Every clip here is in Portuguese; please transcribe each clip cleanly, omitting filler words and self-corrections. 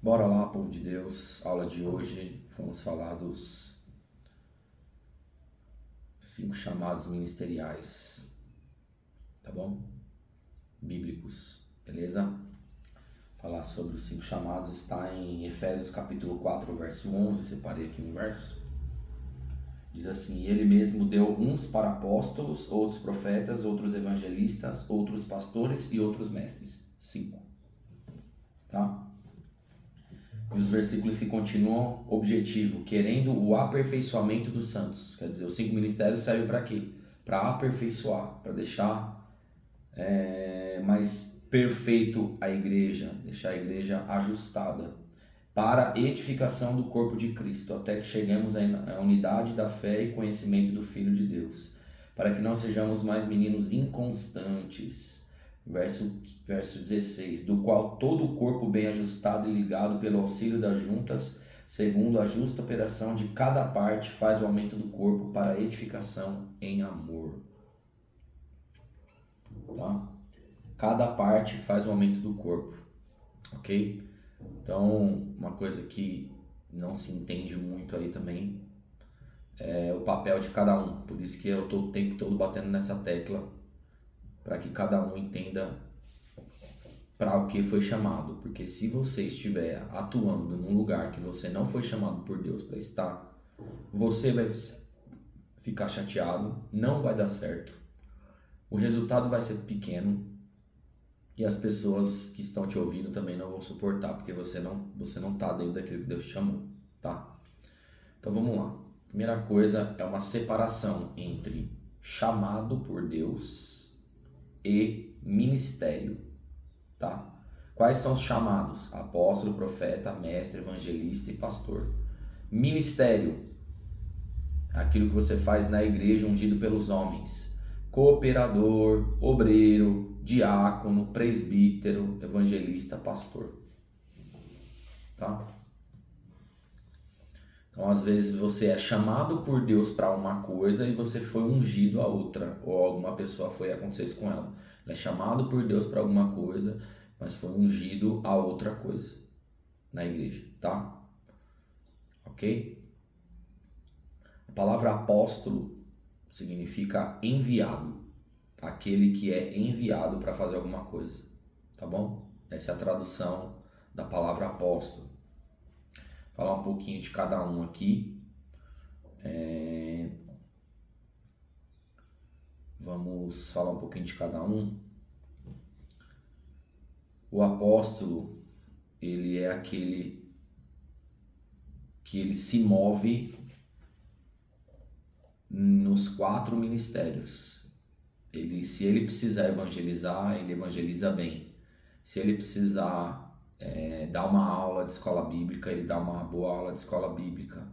Bora lá, povo de Deus. Aula de hoje, vamos falar dos 5 chamados ministeriais, tá bom? Bíblicos, beleza? Falar sobre os 5 chamados está em Efésios capítulo 4, verso 11. Separei aqui um verso. Diz assim: Ele mesmo deu uns para apóstolos, outros profetas, outros evangelistas, outros pastores e outros mestres. 5, tá? E os versículos que continuam, objetivo, querendo o aperfeiçoamento dos santos. Quer dizer, os 5 ministérios servem para quê? Para aperfeiçoar, para deixar mais perfeito a igreja, deixar a igreja ajustada, para edificação do corpo de Cristo, até que cheguemos à unidade da fé e conhecimento do Filho de Deus, para que não sejamos mais meninos inconstantes. Verso 16, do qual todo o corpo bem ajustado e ligado pelo auxílio das juntas, segundo a justa operação de cada parte, faz o aumento do corpo para a edificação em amor. Tá? Cada parte faz o aumento do corpo, ok? Então, uma coisa que não se entende muito aí também é o papel de cada um. Por isso que eu estou o tempo todo batendo nessa tecla, para que cada um entenda para o que foi chamado. Porque se você estiver atuando num lugar que você não foi chamado por Deus para estar, você vai ficar chateado, não vai dar certo, o resultado vai ser pequeno e as pessoas que estão te ouvindo também não vão suportar, porque você não está dentro daquilo que Deus te chamou, tá? Então vamos lá. Primeira coisa é uma separação entre chamado por Deus e ministério, tá? Quais são os chamados? Apóstolo, profeta, mestre, evangelista e pastor. Ministério, aquilo que você faz na igreja ungido pelos homens. Cooperador, obreiro, diácono, presbítero, evangelista, pastor. Tá? Então, às vezes você é chamado por Deus para uma coisa e você foi ungido a outra, ou alguma pessoa foi acontecer isso com ela. Ela é chamado por Deus para alguma coisa, mas foi ungido a outra coisa na igreja, tá? Ok? A palavra apóstolo significa enviado, aquele que é enviado para fazer alguma coisa, tá bom? Essa é a tradução da palavra apóstolo. Vou falar um pouquinho de cada um aqui. Vamos falar um pouquinho de cada um. O apóstolo, ele é aquele que ele se move nos 4 ministérios. Se ele precisar evangelizar, ele evangeliza bem. Se ele precisar dar uma aula de escola bíblica, ele dá uma boa aula de escola bíblica.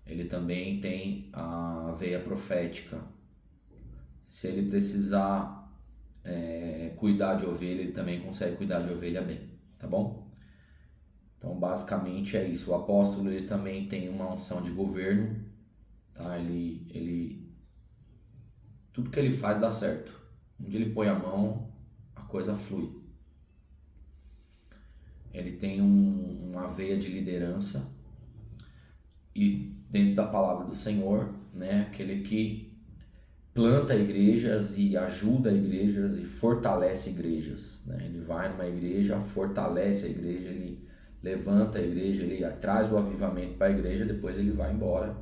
Ele também tem a veia profética. Se ele precisar cuidar de ovelha, ele também consegue cuidar de ovelha bem, tá bom? Então, basicamente é isso. O apóstolo, ele também tem uma unção de governo, tá? Tudo que ele faz dá certo. Onde ele põe a mão, a coisa flui. Ele tem uma veia de liderança e dentro da palavra do Senhor, né, aquele que planta igrejas e ajuda igrejas e fortalece igrejas, né? Ele vai numa igreja, fortalece a igreja, ele levanta a igreja, ele traz o avivamento para a igreja, depois ele vai embora,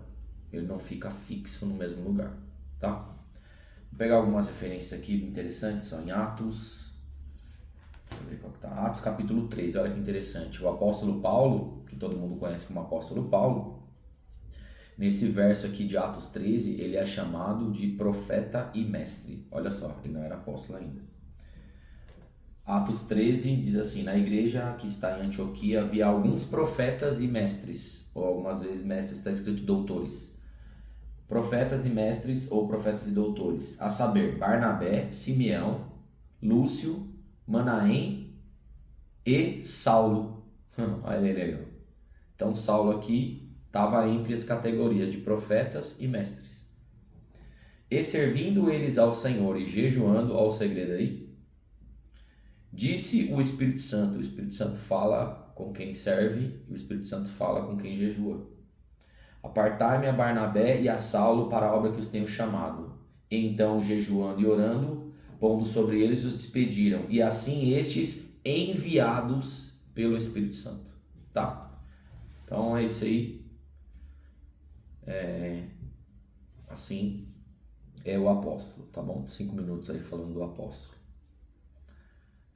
ele não fica fixo no mesmo lugar, tá? Vou pegar algumas referências aqui interessantes, são em Atos, deixa eu ver qual que tá, Atos capítulo 13, olha que interessante, o apóstolo Paulo, que todo mundo conhece como apóstolo Paulo, nesse verso aqui de Atos 13, ele é chamado de profeta e mestre. Olha só, ele não era apóstolo ainda. Atos 13 diz assim: na igreja que está em Antioquia havia alguns profetas e mestres, ou algumas vezes mestres está escrito doutores. Profetas e mestres ou profetas e doutores, a saber, Barnabé, Simeão, Lúcio, Manaém e Saulo. Olha ele aí. Então Saulo aqui estava entre as categorias de profetas e mestres. E servindo eles ao Senhor e jejuando, ao segredo aí, disse o Espírito Santo fala com quem serve e o Espírito Santo fala com quem jejua. Apartai-me a Barnabé e a Saulo para a obra que os tenho chamado. Então, jejuando e orando, pondo sobre eles, os despediram. E assim estes enviados pelo Espírito Santo. Tá? Então é isso aí. Assim é o apóstolo, tá bom? 5 minutos aí falando do apóstolo.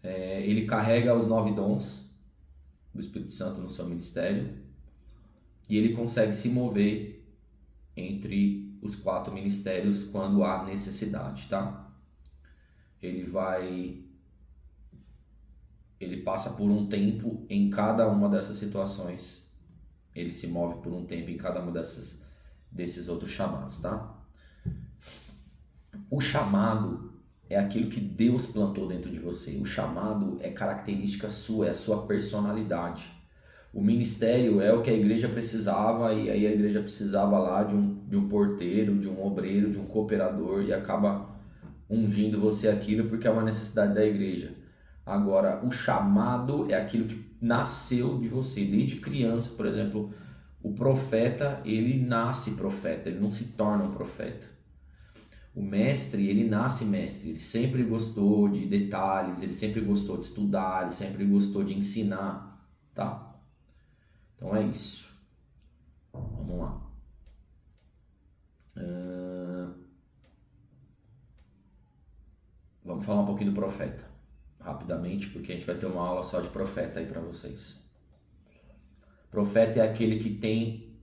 Ele carrega os 9 dons do Espírito Santo no seu ministério e ele consegue se mover entre os 4 ministérios quando há necessidade, tá? Ele passa por um tempo em cada uma dessas situações. Ele se move por um tempo em cada uma desses outros chamados, tá? O chamado é aquilo que Deus plantou dentro de você. O chamado é característica sua, é a sua personalidade. O ministério é o que a igreja precisava, e aí a igreja precisava lá de um porteiro, de um obreiro, de um cooperador, e acaba ungindo você aquilo porque é uma necessidade da igreja. Agora, o chamado é aquilo que nasceu de você, desde criança. Por exemplo, o profeta, ele nasce profeta, ele não se torna um profeta. O mestre, ele nasce mestre, ele sempre gostou de detalhes, ele sempre gostou de estudar, ele sempre gostou de ensinar, tá? Então é isso. Vamos lá. Vamos falar um pouquinho do profeta, rapidamente, porque a gente vai ter uma aula só de profeta aí para vocês. Profeta é aquele que tem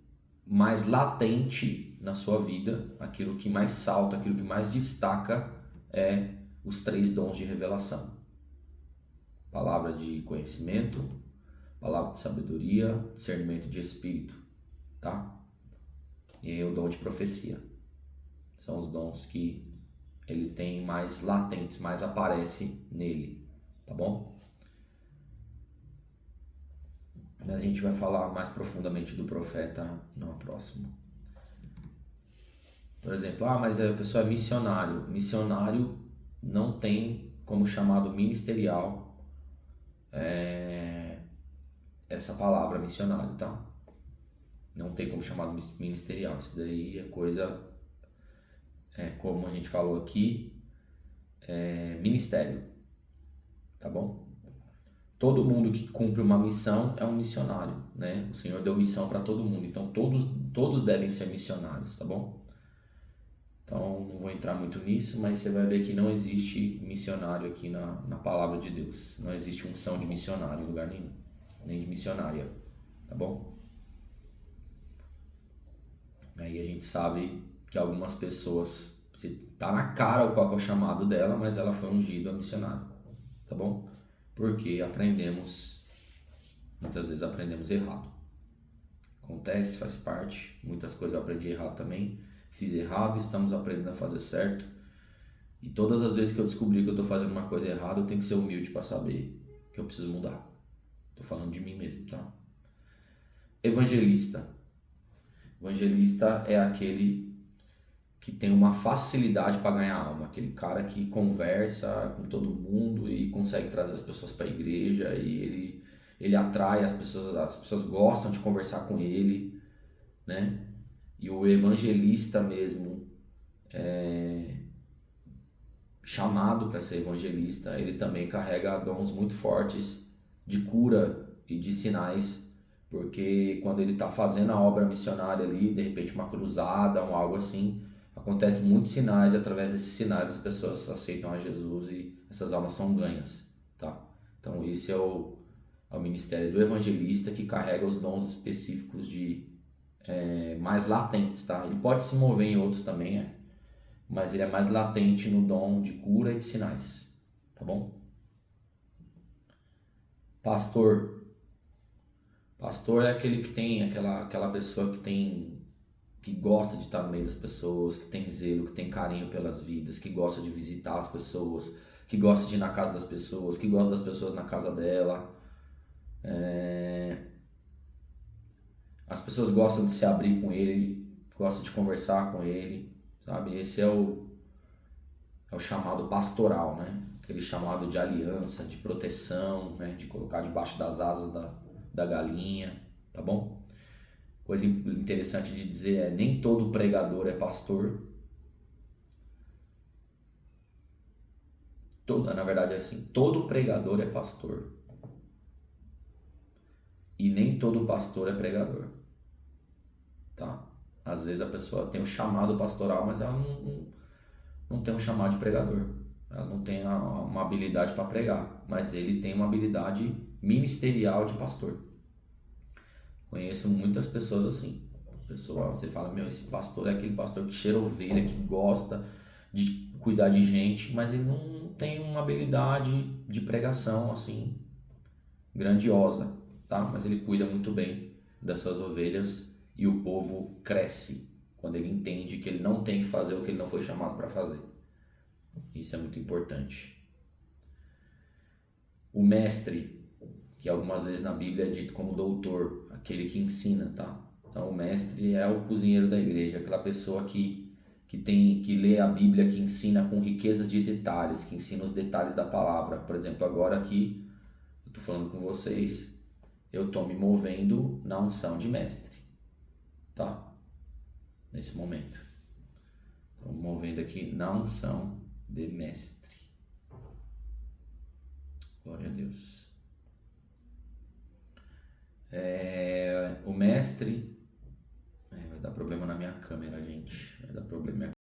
mais latente na sua vida, aquilo que mais salta, aquilo que mais destaca é os 3 dons de revelação. Palavra de conhecimento, palavra de sabedoria, discernimento de espírito, tá? E o dom de profecia. São os dons que ele tem mais latentes, mais aparece nele, tá bom? Mas a gente vai falar mais profundamente do profeta no próximo. Por exemplo, mas a pessoa é missionário. Missionário não tem como chamado ministerial essa palavra missionário, tá? Não tem como chamado ministerial. Isso daí é coisa, como a gente falou aqui, ministério, tá bom? Todo mundo que cumpre uma missão é um missionário, né? O Senhor deu missão para todo mundo, então todos devem ser missionários, tá bom? Então não vou entrar muito nisso, mas você vai ver que não existe missionário aqui na palavra de Deus. Não existe unção de missionário em lugar nenhum, nem de missionária, tá bom? Aí a gente sabe que algumas pessoas, tá na cara qual é o chamado dela, mas ela foi ungida a missionária, tá bom? Porque muitas vezes aprendemos errado. Acontece, faz parte, muitas coisas eu aprendi errado também, fiz errado, estamos aprendendo a fazer certo. E todas as vezes que eu descobri que eu estou fazendo uma coisa errada, eu tenho que ser humilde para saber que eu preciso mudar. Estou falando de mim mesmo, tá? Evangelista. Evangelista é aquele que tem uma facilidade para ganhar alma, aquele cara que conversa com todo mundo e consegue trazer as pessoas para a igreja, e ele atrai as pessoas gostam de conversar com ele, né? E o evangelista mesmo, chamado para ser evangelista, ele também carrega dons muito fortes de cura e de sinais, porque quando ele está fazendo a obra missionária ali, de repente uma cruzada, algo assim, acontece muitos sinais, e através desses sinais as pessoas aceitam a Jesus e essas almas são ganhas, tá? Então esse é o ministério do evangelista, que carrega os dons específicos mais latentes, tá? Ele pode se mover em outros também, mas ele é mais latente no dom de cura e de sinais, tá bom? Pastor. Pastor é aquele que tem, aquela pessoa que gosta de estar no meio das pessoas, que tem zelo, que tem carinho pelas vidas, que gosta de visitar as pessoas, que gosta de ir na casa das pessoas, que gosta das pessoas na casa dela. As pessoas gostam de se abrir com ele, gostam de conversar com ele, sabe? Esse é o chamado pastoral, né? Aquele chamado de aliança, de proteção, né? De colocar debaixo das asas da galinha, tá bom? Coisa interessante de dizer é, nem todo pregador é pastor. Na verdade é assim, todo pregador é pastor. E nem todo pastor é pregador, tá? Às vezes a pessoa tem um chamado pastoral, mas ela não tem um chamado de pregador. Ela não tem uma habilidade para pregar, mas ele tem uma habilidade ministerial de pastor. Conheço muitas pessoas assim. Pessoa, você fala, meu, esse pastor é aquele pastor que cheira ovelha, que gosta de cuidar de gente, mas ele não tem uma habilidade de pregação assim grandiosa, tá? Mas ele cuida muito bem das suas ovelhas e o povo cresce quando ele entende que ele não tem que fazer o que ele não foi chamado para fazer. Isso é muito importante. O mestre, que algumas vezes na Bíblia é dito como doutor, aquele que ensina, tá? Então o mestre é o cozinheiro da igreja, aquela pessoa que lê a Bíblia, que ensina com riquezas de detalhes, que ensina os detalhes da palavra. Por exemplo, agora aqui eu estou falando com vocês, eu estou me movendo na unção de mestre, tá? Nesse momento. Estou me movendo aqui na unção de mestre. Glória a Deus. O mestre... vai dar problema na minha câmera, gente. Vai dar problema.